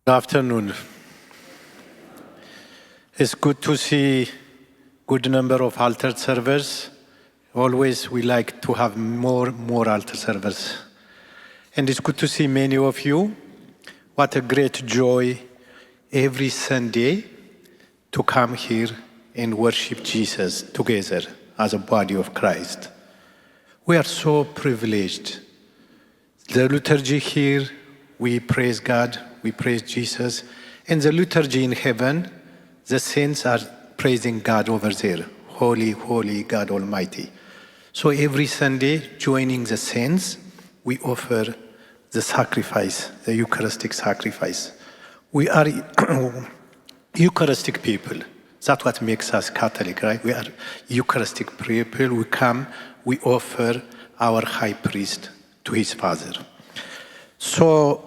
Good afternoon. It's good to see good number of altar servers. Always we like to have more altar servers. And it's good to see many of you. What a great joy every Sunday to come here and worship Jesus together as a body of Christ. We are so privileged. The liturgy here, we praise God, we praise Jesus. And the liturgy in heaven, the saints are praising God over there. Holy, holy God Almighty. So every Sunday, joining the saints, we offer the sacrifice, the Eucharistic sacrifice. We are Eucharistic people. That's what makes us Catholic, right? We are Eucharistic people. We come, we offer our high priest to his Father. So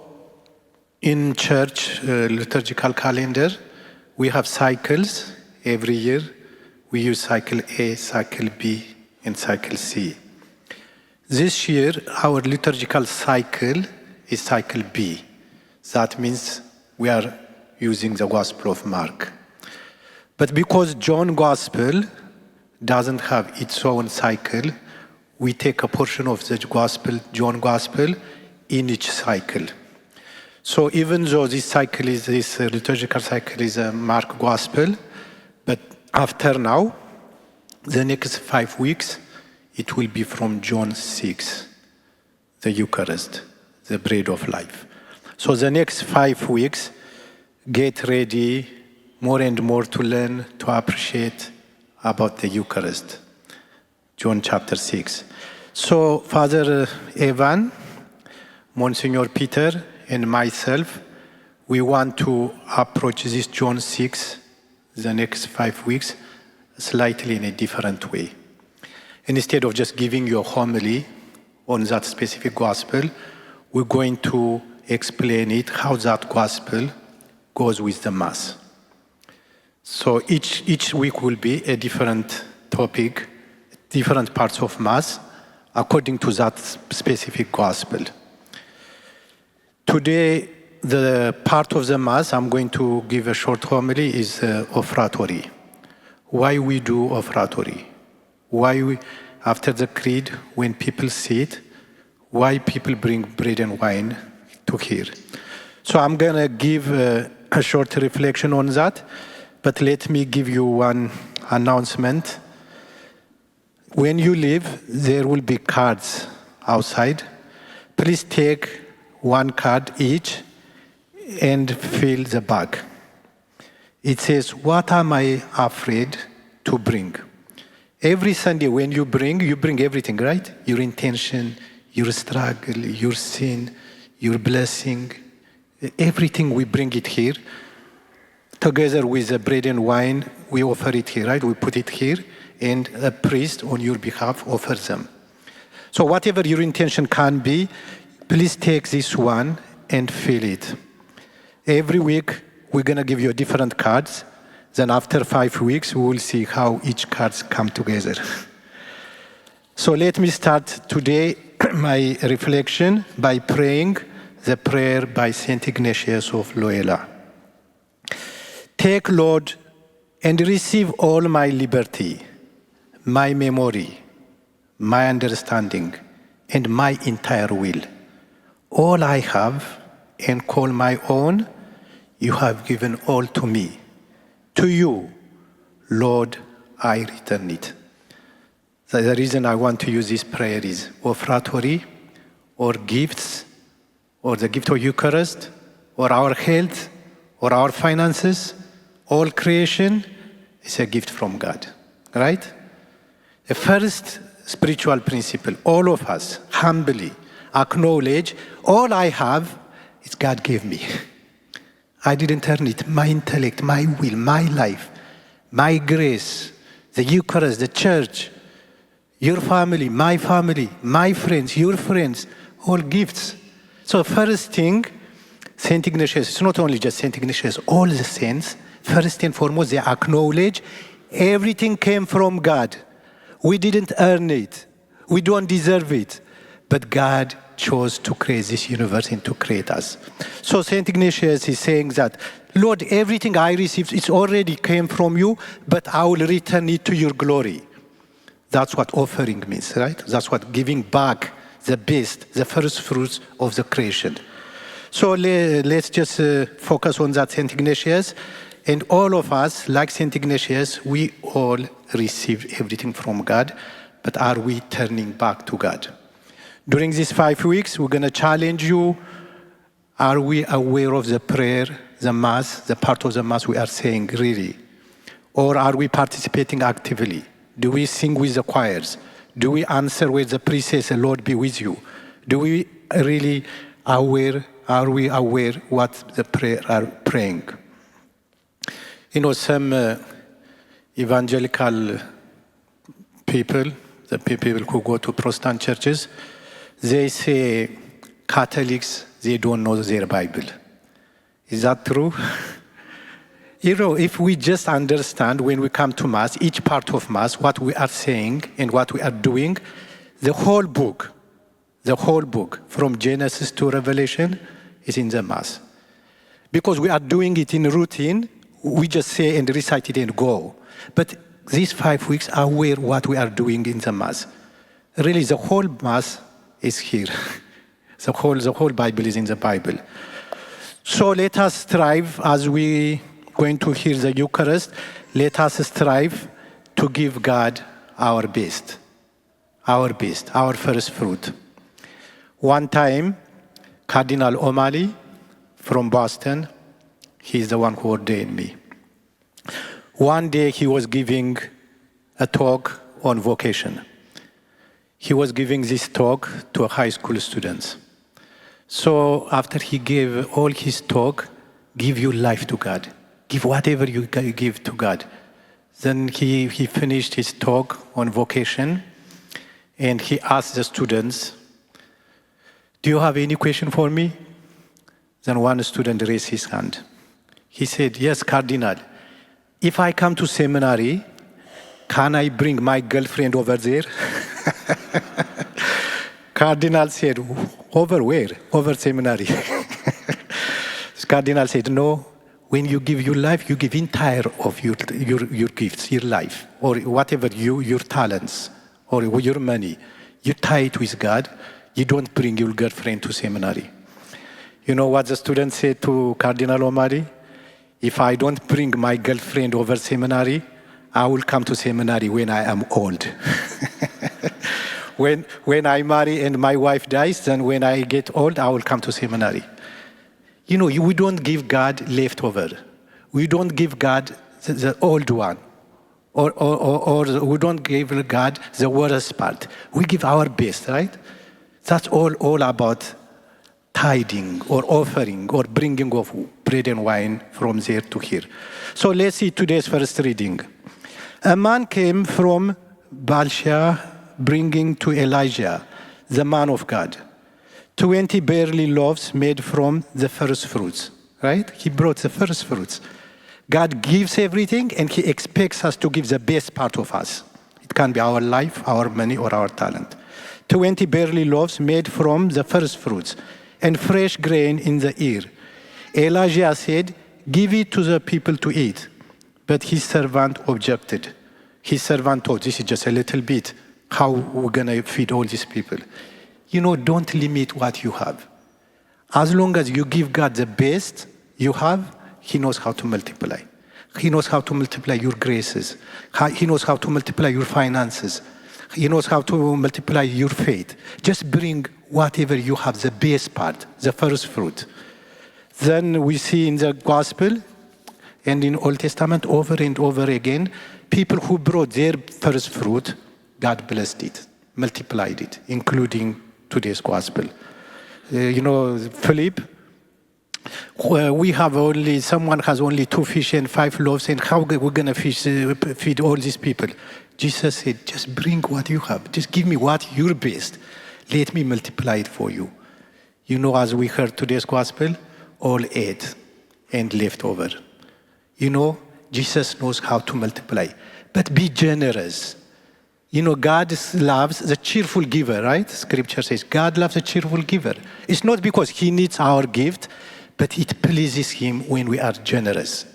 in church liturgical calendar, we have cycles every year. We use cycle A, cycle B, and cycle C. This year, our liturgical cycle is cycle B. That means we are using the Gospel of Mark. But because John Gospel doesn't have its own cycle, we take a portion of the Gospel, John Gospel, in each cycle. So even though this liturgical cycle is a Mark Gospel, but after now, the next 5 weeks, it will be from John 6, the Eucharist, the bread of life. So the next 5 weeks, get ready more and more to learn, to appreciate about the Eucharist. John chapter 6. So Father Evan, Monsignor Peter, and myself, we want to approach this John 6, the next 5 weeks, slightly in a different way. And instead of just giving you a homily on that specific gospel, we're going to explain it, how that gospel goes with the Mass. So each week will be a different topic, different parts of Mass, according to that specific gospel. Today, the part of the Mass I'm going to give a short homily is offertory. Why we do offertory? Why we, after the creed, when people sit, why people bring bread and wine to here? So I'm gonna give a short reflection on that, but let me give you one announcement. When you leave, there will be cards outside. Please take one card each and fill the bag. It says, what am I afraid to bring? Every Sunday when you bring everything, right? Your intention, your struggle, your sin, your blessing, everything we bring it here. Together with the bread and wine, we offer it here, right? We put it here, and a priest on your behalf offers them. So whatever your intention can be, please take this one and fill it. Every week, we're gonna give you different cards. Then after 5 weeks, we will see how each cards come together. So let me start today my reflection by praying the prayer by Saint Ignatius of Loyola. Take, Lord, and receive all my liberty, my memory, my understanding, and my entire will. All I have and call my own, you have given all to me. To you, Lord, I return it. The reason I want to use this prayer is offertory, or gifts, or the gift of Eucharist, or our health, or our finances, all creation is a gift from God, right? The first spiritual principle, all of us humbly acknowledge, all I have is God gave me. I didn't earn it. My intellect, my will, my life, my grace, the Eucharist, the church, your family, my friends, your friends, all gifts. So first thing, Saint Ignatius, it's not only just Saint Ignatius, all the saints, first and foremost, they acknowledge everything came from God. We didn't earn it. We don't deserve it. But God chose to create this universe and to create us. So St. Ignatius is saying that, Lord, everything I received, it's already came from you, but I will return it to your glory. That's what offering means, right? That's what giving back the best, the first fruits of the creation. So let's just focus on that St. Ignatius. And all of us, like St. Ignatius, we all receive everything from God, but are we turning back to God? During these 5 weeks, we're going to challenge you. Are we aware of the prayer, the Mass, the part of the Mass we are saying really? Or are we participating actively? Do we sing with the choirs? Do we answer with the priest says, Lord be with you? Do we really are we aware what the prayer are praying? You know, some evangelical people, the people who go to Protestant churches, they say Catholics, they don't know their Bible. Is that true? You know, if we just understand when we come to Mass, each part of Mass, what we are saying and what we are doing, the whole book, from Genesis to Revelation, is in the Mass. Because we are doing it in routine, we just say and recite it and go. But these 5 weeks are where what we are doing in the Mass. Really, the whole Mass is here. The whole Bible is in the Bible. So let us strive as we going to hear the Eucharist. Let us strive to give God our best, our first fruit. One time, Cardinal O'Malley from Boston, he's the one who ordained me. One day he was giving a talk on vocation. He was giving this talk to high school students. So after he gave all his talk, give your life to God. Give whatever you give to God. Then he finished his talk on vocation, and he asked the students, do you have any question for me? Then one student raised his hand. He said, yes, Cardinal, if I come to seminary, can I bring my girlfriend over there? Cardinal said, over where? Over seminary. Cardinal said, no, when you give your life, you give entire of your gifts, your life, or whatever your talents, or your money. You tie it with God. You don't bring your girlfriend to seminary. You know what the student said to Cardinal O'Malley? If I don't bring my girlfriend over seminary, I will come to seminary when I am old. When I marry and my wife dies, then when I get old, I will come to seminary. You know, we don't give God leftover. We don't give God the old one. Or we don't give God the worst part. We give our best, right? That's all about tithing or offering or bringing of bread and wine from there to here. So let's see today's first reading. A man came from Baal-sheba bringing to Elijah, the man of God, 20 barley loaves made from the first fruits, right? He brought the first fruits. God gives everything and he expects us to give the best part of us. It can be our life, our money, or our talent. 20 barley loaves made from the first fruits and fresh grain in the ear. Elijah said, give it to the people to eat. But his servant objected. His servant thought, this is just a little bit. How we're going to feed all these people? You know, don't limit what you have. As long as you give God the best you have, he knows how to multiply. He knows how to multiply your graces. He knows how to multiply your finances. He knows how to multiply your faith. Just bring whatever you have, the best part, the first fruit. Then we see in the Gospel and in Old Testament over and over again, people who brought their first fruit, God blessed it, multiplied it, including today's Gospel. You know, Philip, someone has only 2 fish and 5 loaves, and how we're going to feed all these people? Jesus said, just bring what you have. Just give me what you're best. Let me multiply it for you. You know, as we heard today's Gospel, all ate and left over. You know, Jesus knows how to multiply. But be generous. You know, God loves the cheerful giver, right? Scripture says God loves a cheerful giver. It's not because he needs our gift, but it pleases him when we are generous.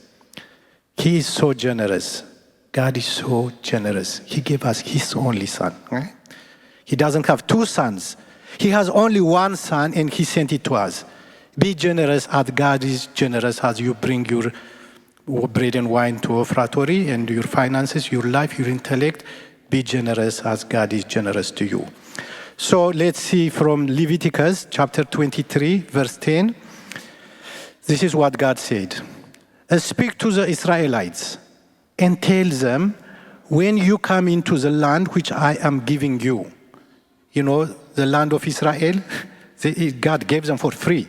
He is so generous. God is so generous. He gave us his only son. Right? He doesn't have two sons. He has only one son and he sent it to us. Be generous as God is generous as you bring your bread and wine to offertory and your finances, your life, your intellect. Be generous as God is generous to you. So let's see from Leviticus chapter 23, verse 10. This is what God said. Speak to the Israelites and tell them, when you come into the land which I am giving you, you know, the land of Israel, God gave them for free.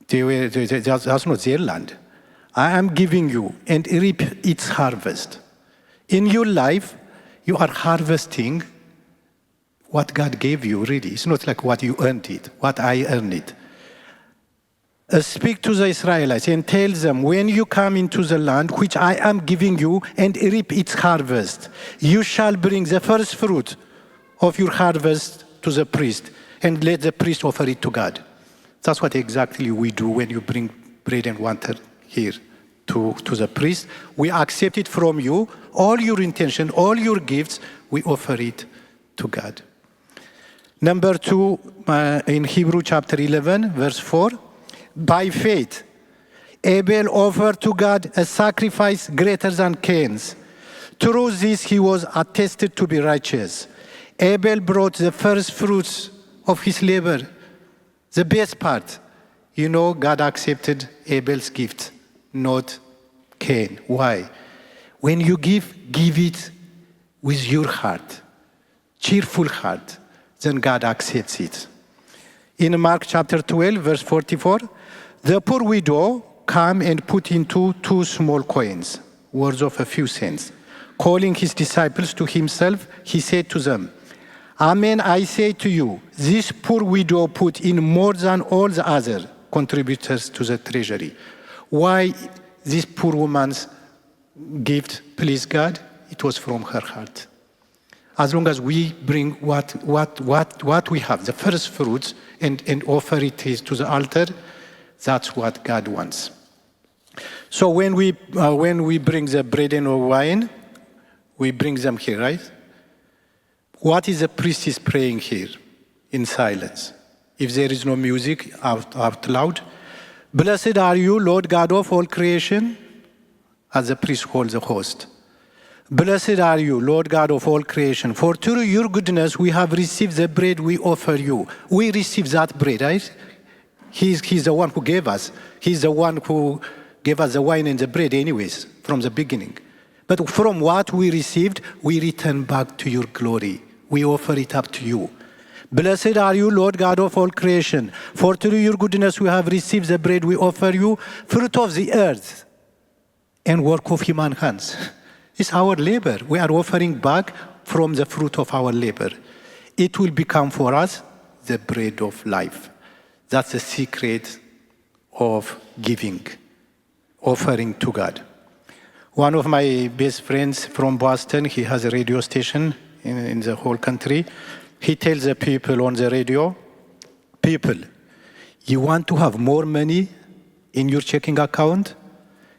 That's not their land. I am giving you and reap its harvest. In your life, you are harvesting what God gave you, really. It's not like what you earned it, what I earned it. Speak to the Israelites and tell them, when you come into the land which I am giving you and reap its harvest, you shall bring the first fruit of your harvest to the priest and let the priest offer it to God. That's what exactly we do when you bring bread and water here to the priest. We accept it from you, all your intention, all your gifts, we offer it to God. Number 2, in Hebrew chapter 11, verse 4, by faith, Abel offered to God a sacrifice greater than Cain's. Through this, he was attested to be righteous. Abel brought the first fruits of his labor, the best part. You know, God accepted Abel's gift, not Cain. Why? When you give it with your heart, cheerful heart, then God accepts it. In Mark chapter 12, verse 44, the poor widow came and put into 2 small coins, worth of a few cents. Calling his disciples to himself, he said to them, Amen, I say to you, this poor widow put in more than all the other contributors to the treasury. Why this poor woman's gift pleased God? It was from her heart. As long as we bring what we have, the first fruits, and offer it to the altar, that's what God wants. So when we bring the bread and wine, we bring them here, right? What is the priest is praying here in silence? If there is no music out loud, blessed are you, Lord God of all creation, as the priest holds the host. Blessed are you, Lord God of all creation, for through your goodness we have received the bread we offer you. We receive that bread, right? He's the one who gave us. He's the one who gave us the wine and the bread anyways, from the beginning. But from what we received, we return back to your glory. We offer it up to you. Blessed are you, Lord God of all creation, for through your goodness we have received the bread we offer you, fruit of the earth and work of human hands. It's our labor. We are offering back from the fruit of our labor. It will become for us the bread of life. That's the secret of giving, offering to God. One of my best friends from Boston, he has a radio station in the whole country. He tells the people on the radio, people, you want to have more money in your checking account?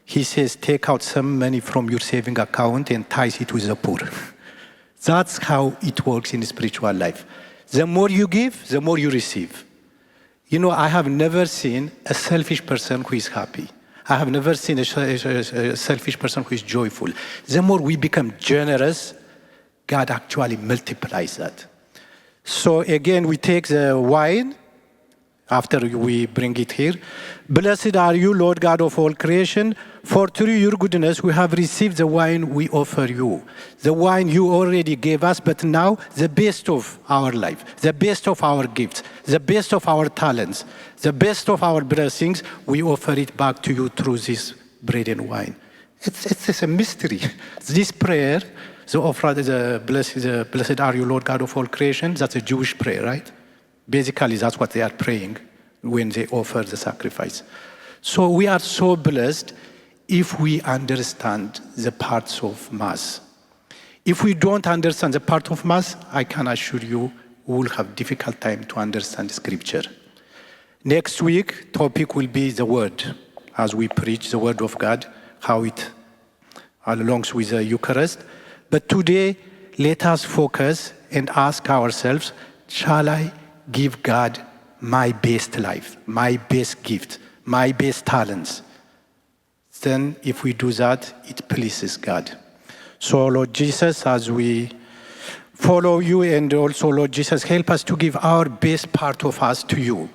He says, take out some money from your saving account and tithe it with the poor. That's how it works in spiritual life. The more you give, the more you receive. You know, I have never seen a selfish person who is happy. I have never seen a selfish person who is joyful. The more we become generous, God actually multiplies that. So again, we take the wine after we bring it here. Blessed are you, Lord God of all creation, for through your goodness we have received the wine we offer you. The wine you already gave us, but now the best of our life, the best of our gifts, the best of our talents, the best of our blessings, we offer it back to you through this bread and wine. It's a mystery. This prayer, the blessed are you, Lord God of all creation, that's a Jewish prayer, right? Basically, that's what they are praying when they offer the sacrifice. So we are so blessed if we understand the parts of Mass. If we don't understand the part of Mass, I can assure you we will have difficult time to understand Scripture. Next week, topic will be the Word, as we preach the Word of God, how it alongs with the Eucharist. But today, let us focus and ask ourselves, shall I give God my best life, my best gift, my best talents? Then if we do that, it pleases God. So Lord Jesus, as we follow you, and also Lord Jesus, help us to give our best part of us to you.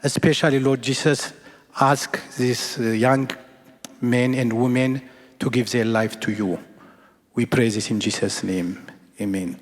Especially Lord Jesus, ask these young men and women to give their life to you. We pray this in Jesus' name. Amen.